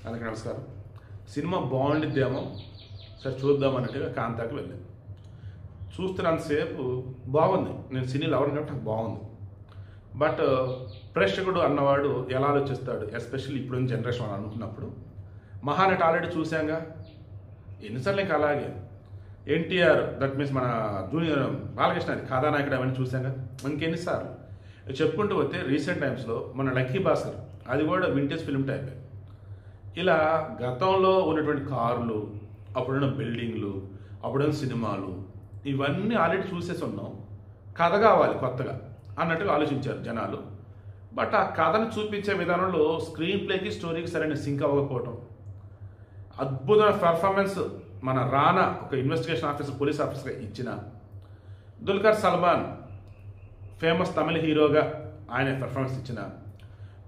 అందరికీ నమస్కారం. సినిమా బాగుండిద్దేమో సరే చూద్దాం అన్నట్టుగా కాంతాకి వెళ్ళాను. చూస్తున్నంతసేపు బాగుంది. నేను సినీ లవర్ కాబట్టి నాకు బాగుంది. బట్ ప్రేక్షకుడు అన్నవాడు ఎలా ఆలోచిస్తాడు, ఎస్పెషల్లీ ఇప్పుడు జనరేషన్ అని అనుకున్నప్పుడు మహానటి ఆల్రెడీ చూసాంగా ఎన్నిసార్లు ఇంకా అలాగే ఎన్టీఆర్ దట్ మీన్స్ మన జూనియర్ బాలకృష్ణ కథానాయకుడు అవన్నీ చూసాంగా ఇంకెన్నిసార్లు చెప్పుకుంటూ పోతే రీసెంట్ టైమ్స్లో మన లక్కీ భాస్కర్ అది కూడా వింటేజ్ ఫిల్మ్ టైపే. ఇలా గతంలో ఉన్నటువంటి కార్లు, అప్పుడున్న బిల్డింగ్లు, అప్పుడున్న సినిమాలు ఇవన్నీ ఆల్రెడీ చూసేసి ఉన్నాం. కథ కావాలి కొత్తగా అన్నట్టుగా ఆలోచించారు జనాలు. బట్ ఆ కథను చూపించే విధానంలో స్క్రీన్ ప్లేకి స్టోరీకి సరైన సింక్ అవ్వకపోవటం, అద్భుతమైన పెర్ఫార్మెన్స్ మన రానా ఒక ఇన్వెస్టిగేషన్ ఆఫీసర్ పోలీస్ ఆఫీసర్గా ఇచ్చిన, దుల్కర్ సల్మాన్ ఫేమస్ తమిళ హీరోగా ఆయన పెర్ఫార్మెన్స్ ఇచ్చిన,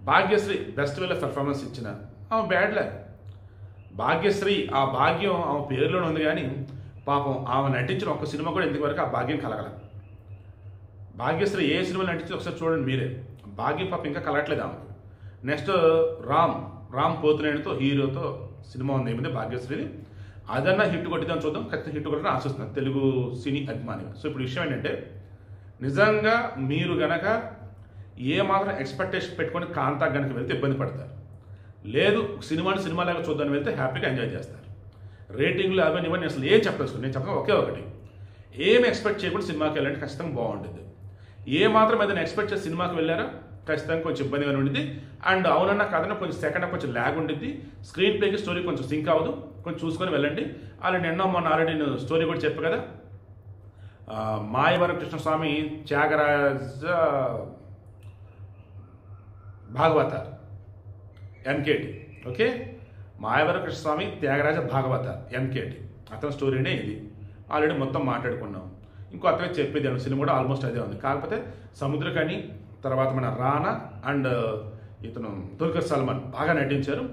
భాగ్యశ్రీ బెస్ట్ వేలో పెర్ఫార్మెన్స్ ఇచ్చిన ఆమె బ్యాడ్లే. భాగ్యశ్రీ ఆ భాగ్యం ఆమె పేరులోనే ఉంది, కానీ పాపం ఆమె నటించిన ఒక్క సినిమా కూడా ఇంతవరకు ఆ భాగ్యం కలగల. భాగ్యశ్రీ ఏ సినిమాలు నటించి ఒకసారి చూడండి మీరే. భాగ్యం పాపం ఇంకా కలగట్లేదు ఆమెకు. నెక్స్ట్ రామ్ పోతునేనితో హీరోతో సినిమా ఉంది ఏమిటి భాగ్యశ్రీది, అదన్నా హిట్ కొట్టిద్దాం చూద్దాం. ఖచ్చితంగా హిట్ కొట్టడం ఆశిస్తున్నాను తెలుగు సినీ అభిమానిగా. సో ఇప్పుడు విషయం ఏంటంటే, నిజంగా మీరు గనక ఏ మాత్రం ఎక్స్పెక్టేషన్ పెట్టుకొని కాంతా గనక వెళ్తే ఇబ్బంది పడతారు. లేదు సినిమాలాగా చూద్దాని వెళ్తే హ్యాపీగా ఎంజాయ్ చేస్తారు. రేటింగ్లు అవన్నీ ఇవన్నీ అసలు ఏం చెప్పచ్చు. నేను చెప్పడం ఒకే ఒకటి, ఏం ఎక్స్పెక్ట్ చేయకుండా సినిమాకి వెళ్ళండి, ఖచ్చితంగా బాగుంటుంది. ఏ మాత్రం ఏదైనా ఎక్స్పెక్ట్ చేసి సినిమాకి వెళ్ళారా ఖచ్చితంగా కొంచెం ఇబ్బందిగా ఉండిద్ది. అండ్ అవునన్నా కథన కొంచెం సెకండ్ కొంచెం ల్యాగ్ ఉండిద్ది. స్క్రీన్ ప్లేకి స్టోరీ కొంచెం సింక్ అవ్వదు. కొంచెం చూసుకొని వెళ్ళండి. ఆల్రెడీ ఆల్రెడీ నేను స్టోరీ కూడా చెప్పా కదా, మాయవరం కృష్ణస్వామి త్యాగరాజ భాగవత ఎన్కేటి. ఓకే, మాయవరం కృష్ణస్వామి త్యాగరాజ భాగవత ఎన్కేటి అతని స్టోరీనే ఇది. ఆల్రెడీ మొత్తం మాట్లాడుకున్నాం. ఇంకో అతనే చెప్పేది సినిమా కూడా ఆల్మోస్ట్ అదే ఉంది. కాకపోతే సముద్రకని తర్వాత మన రానా అండ్ ఇతను దుల్కర్ సల్మాన్ బాగా నటించారు.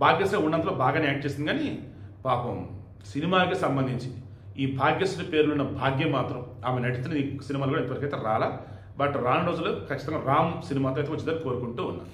భాగ్యశ్రీ ఉన్నంతలో బాగానే యాక్ట్ చేసింది, కానీ పాపం సినిమాకి సంబంధించి ఈ భాగ్యశ్రీ పేరున్న భాగ్యం మాత్రం ఆమె నటించిన ఈ సినిమాలు కూడా ఇంతవరకు అయితే రాలా. బట్ రాను రోజులు ఖచ్చితంగా రామ్ సినిమాతో అయితే వచ్చిందని కోరుకుంటూ ఉన్నాను.